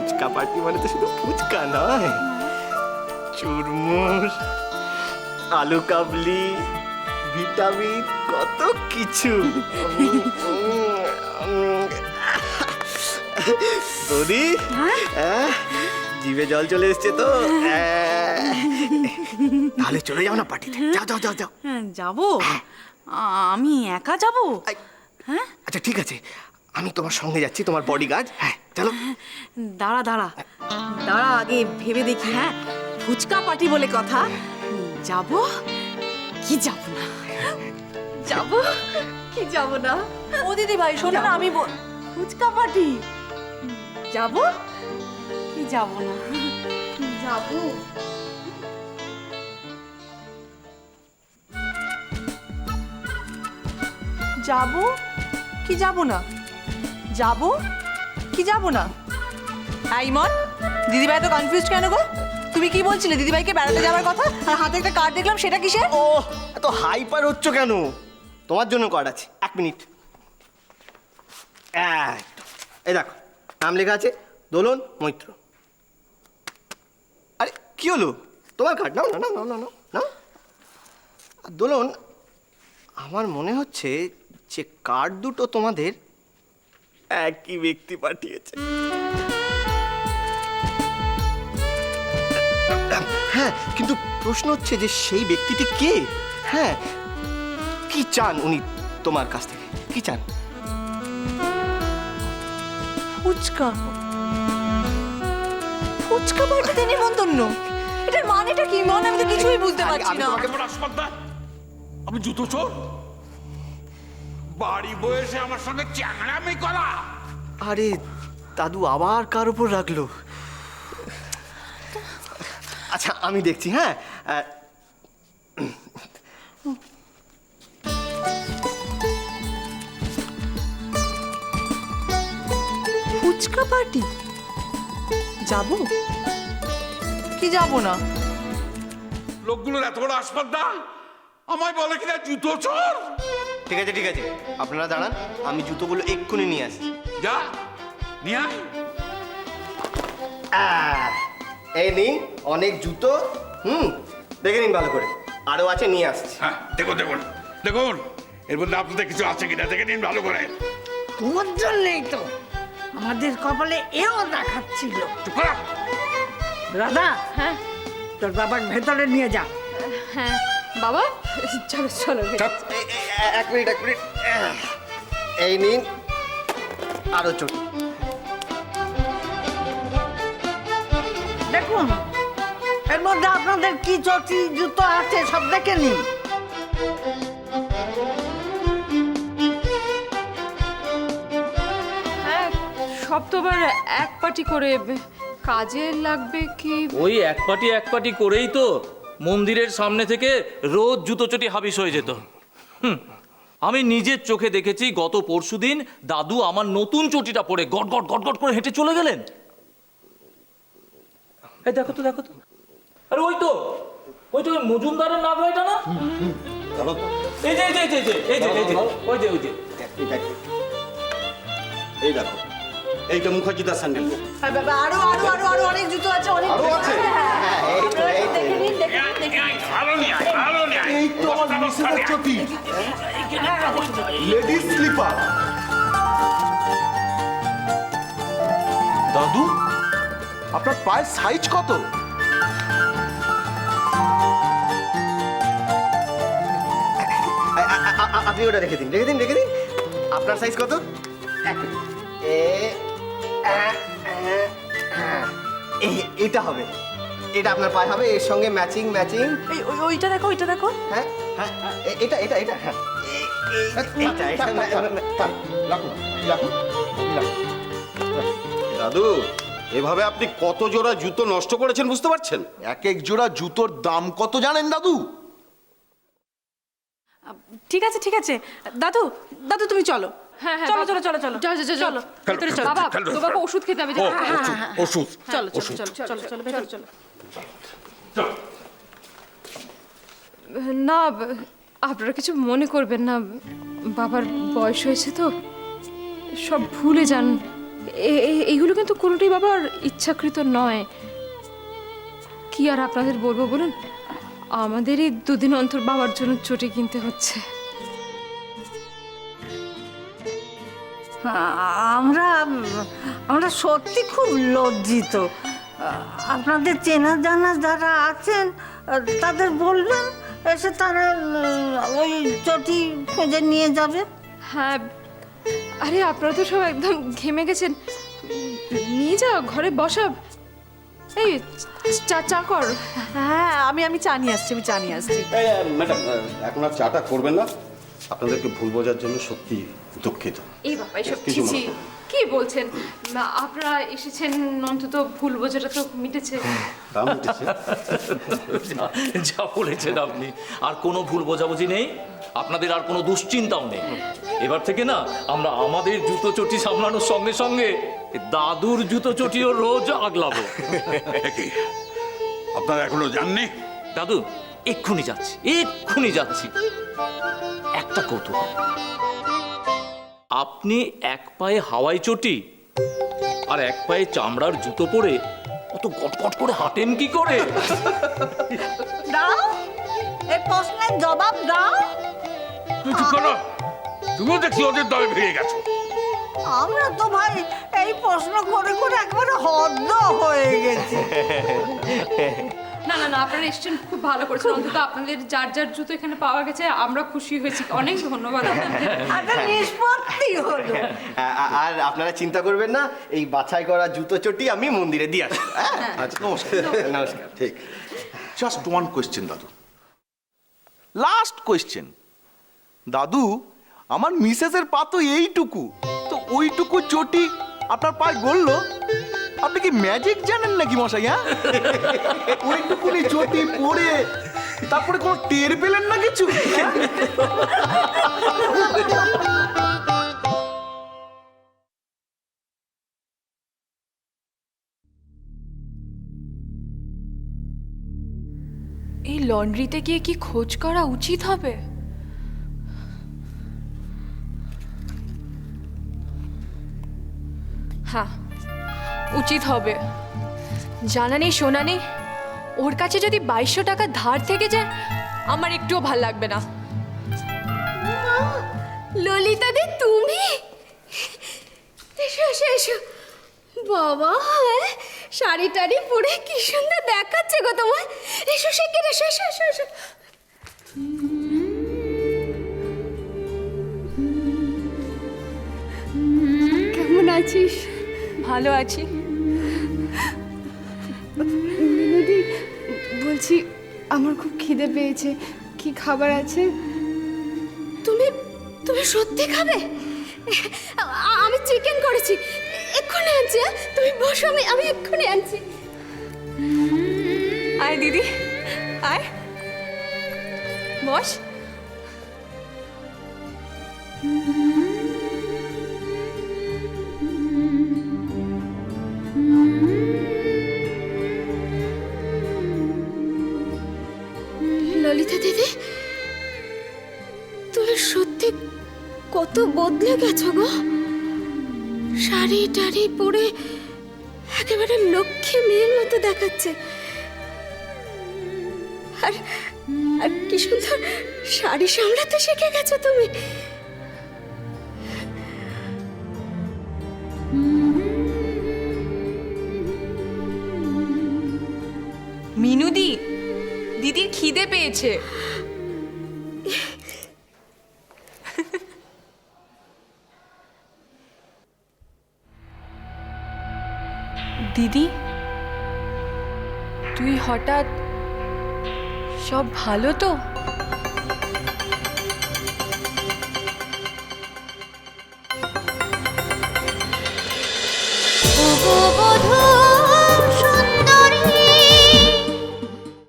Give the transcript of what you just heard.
Fuchka party মানে তো শুধু ফুচকা নয়, চুরমুর, আলু কাবলি, ভিটামিন, কত কিছু। বৌদি, জিভে জল চলে এসছে তো, তাহলে চলে যাও না পার্টিতে। যাও যাও যাও যাও। যাবো? আমি একা যাবো? হ্যাঁ, আচ্ছা ঠিক আছে, আমি তোমার সঙ্গে যাচ্ছি, তোমার বডিগার্ড। হ্যাঁ চলো। দাঁড়া দাঁড়া দাঁড়া, আগে ভেবে দেখি। হ্যাঁ, ফুচকা পার্টি বলে কথা, যাবো কি যাব না? যাবো কি যাব না? ও দিদি ভাই শোনো না, আমি ফুচকা পার্টি যাবো কি যাব না? যাবো। যাবো কি যাব না? যাবো কি যাব না? আইমন, দিদিভাই তো কনফিউজ কেন গো? তুমি কি বলছিলে দিদিভাইকে বেড়াতে যাওয়ার কথা, আর হাতে একটা কার্ড দেখলাম, সেটা কিসের? ও এত হাইপার হচ্ছ কেন? তোমার জন্য কার্ড আছে, 1 মিনিট। এই দেখো, নাম লেখা আছে দোলন মৈত্র। আরে কি হলো? তোমার কার্ড নাও না নাও নাও নাও নাও। দোলন, আমার মনে হচ্ছে যে কার্ড দুটো তোমাদের একই ব্যক্তি পাঠিয়েছে। হ্যাঁ, কিন্তু প্রশ্ন হচ্ছে যে সেই ব্যক্তিটি কে? হ্যাঁ, কি চান উনি তোমার কাছ থেকে? কি চান? ফুচকা ফুচকা পার্টিতে নিমন্ত্রণ? এটার মানেটা কি মন? আমি তো কিছুই বুঝতে পারছি না। আমি জুতো চোর? বাড়ি বসে আমার সঙ্গে চ্যাংড়ামি করা? আরে দাদু আবার কার উপর রাখলো? আচ্ছা আমি দেখছি। হ্যাঁ, ফুচকা পার্টি যাবো কি যাব না? লোকগুলোর এত বড় আসপর্দা, আমায় বলে কিনা জুতো চোর। ঠিক আছে ঠিক আছে, আপনারা দাঁড়ান, আমি জুতোগুলো এক্ষুনি নিয়ে আসছি। যা নিয়ে আয়। এই নিন অনেক জুতো। দেখে নিন ভালো করে, আরো আছে, নিয়ে আসছি। হ্যাঁ দেখুন দেখুন দেখুন, এর মধ্যে আপনাদের কিছু আছে কিনা দেখে নিন ভালো করে। তোমার জন্যই তো আমাদের কপালে এও দেখাচ্ছিল। চুপ কর। রাধা, হ্যাঁ তোর বাবাকে ভেতরে নিয়ে যা। হ্যাঁ বাবা, চলো চলো। চাপ। এক মিনিট এক মিনিট, এই নিন আরো চোট। দেখুন এর মধ্যে আপনাদের কি চটি জুতো আছে সব দেখে নিন। হ্যাঁ, সব তো আবার এক পাটি করে কাজে লাগবে কি? ওই এক পাটি করেই তো মন্দিরের সামনে থেকে রোজ জুতোচটি হাবিস হয়ে যেত। আমি নিজের চোখে দেখেছি গত পরশুদিন দাদু আমার নতুন চটিটা পরে গট গট গট গট করে হেঁটে চলে গেলেন। এই দেখো তো দেখো তো, আরে ওই তো ওই মজুমদারের নাম এটা না? এই যে এই যে এই যে এই যে এই যে ওই যে ওই যে এই দেখো, এইটা মুখার্জিদার স্যান্ডেল। আরো আরো আরো আরো অনেক জুতো আছে, অনেক আরো আছে? দেখে নিন দেখে নিন দেখে নিন। ভালো নিয়ে আয়, ভালো নিয়ে আয়। এই তো আমার মিসেসের চটি, লেডিস স্লিপার। দাদু, আপনার পায়ের সাইজ কত? আপনি ওটা রেখে দিন রেখে দিন রেখে দিন। আপনার সাইজ কত? এটা হবে, এটা আপনার পায়ে হবে, এর সঙ্গে ম্যাচিং ম্যাচিং। ওইটা দেখো, ওইটা দেখো। হ্যাঁ হ্যাঁ, এটা এটা এটা হ্যাঁ, দাদু, এভাবে আপনি কত জোড়া জুতো নষ্ট করেছেন বুঝতে পারছেন? এক এক জোড়া জুতোর দাম কত জানেন দাদু? ঠিক আছে ঠিক আছে, দাদু দাদু তুমি চলো। হ্যাঁ হ্যাঁ, চলো চলো চলো চলো চলো চলো চলো ভেতরে চলো। বাবা, তোমাকে ওষুধ খেতে হবে। ওষুধ চলো চলো চলো চলো চলো ভেতরে চলো। না, আপনারা কিছু মনে করবেন না, বাবার বয়স হয়েছে তো, সব ভুলে যান, এইগুলো কিন্তু কোনোটাই বাবার ইচ্ছাকৃত নয়। কি আর আপনাদের বলবো বলুন, আমাদেরই দুদিন অন্তর বাবার জন্য চটি কিনতে হচ্ছে। আমরা আমরা সত্যি খুব লজ্জিত। আপনাদের চেনা জানা যারা আছেন তাদের বলবেন, এসে তারা ওই চটি খুঁজে নিয়ে যাবে। হ্যাঁ, আরে আপনারা তো সব একদম ঘেমে গেছেন, নিয়ে যাও ঘরে বসাব। এই চা কর। হ্যাঁ, আমি চা নিয়ে আসছি, আমি চা নিয়ে আসছি। ম্যাডাম, এখন আর চাটা করবেন না। আপনাদেরকে ভুল বোঝার জন্য সত্যি দুঃখিত। এই বাবা এসব কিছু মনে ছি, কি বলছেন? আপনারা এসেছেন, অন্তত ভুল বোঝাটা তো মিটেছে। দাম উঠেছে। যা বলেছেন আপনি, আর কোনো ভুল বোঝাবুঝি নেই, আপনাদের আর কোনো দুশ্চিন্তাও নেই। এবার থেকে না আমরা আমাদের জুতো চটি সামলানোর সঙ্গে সঙ্গে দাদুর জুতো চটিও রোজ আগলাবো। কি আপনারা এখনো জাননি? দাদু, এক্ষুনি যাচ্ছি। একটা কৌতূহল, আপনি এক পায়ে হাওয়াই চটি আর এক পায়ে চামড়ার জুতো পরে অত গটগট করে হাঁটেন কি করে? দাও, এই প্রশ্নের জবাব দাও। তুই চুপ করো। তুমিও দেখছি ওদের দলে ভিড়ে গেছো। আমরা তো ভাই এই প্রশ্ন করে করে একবারে হদ্দ হয়ে গেছি। না, আপনারা এসেছেন, খুব ভালো করেছেন। অন্তত আপনাদের যার যার জুতো এখানে পাওয়া গেছে, আমরা খুশি হয়েছি। অনেক ধন্যবাদ আপনাদের। একটা নিষ্পত্তি হলো। আর আপনারা চিন্তা করবেন না, এই বাছাই করা জুতো চটি আমি মন্দিরে দিয়ে আসবো। আচ্ছা, নমস্কার। নমস্কার। ঠিক। জাস্ট ওয়ান কোয়েশ্চেন দাদু, লাস্ট কোয়েশ্চেন। দাদু, আমার মিসেসের পা তো এইটুকু, তো ওইটুকু চটি আপনার পায়ে গড়লো, আপনি কি ম্যাজিক জানেন নাকি মশাই? হ্যাঁ, ওইটুকুনি চটি পরে তারপরে কোনো টের পেলেন না কিছু? এই লন্ড্রিতে গিয়ে কি খোঁজ করা উচিত হবে? হ্যাঁ, উচিত হবে। জানা নেই শোনা নেই, ওর কাছে যদি 2200 টাকা ধার থেকে যায়, আমার একটুও ভাল লাগবে না। ললিতা দি, তুমি? এসো এসো এসো। বাবা, শাড়ি টাড়ি পরে কি সুন্দর দেখাচ্ছে গো তোমায়। এসো শেখে, এসো এসো এসো এসো। কেমন আছিস? ভালো আছি। মিনতি, বলছি আমার খুব খিদে পেয়েছে, কি খাবার আছে? তুমি তুমি সত্যি খাবে? আমি চিকেন করেছি, এক্ষুনি আনছি। তুমি বসো, আমি এক্ষুনি আনছি। আয় দিদি, আয় বস। ললিতা দিদি, তুমি সত্যি কত বদলে গেছো গো। শাড়ি টাড়ি পরে একেবারে লক্ষ্মী মেয়ের মতো দেখাচ্ছে। আর আর কি সুন্দর শাড়ি সামলাতে শিখে গেছো তুমি। মিনুদি, দিদির খিদে পেয়েছে। দিদি, তুই হঠাৎ, সব ভালো তো?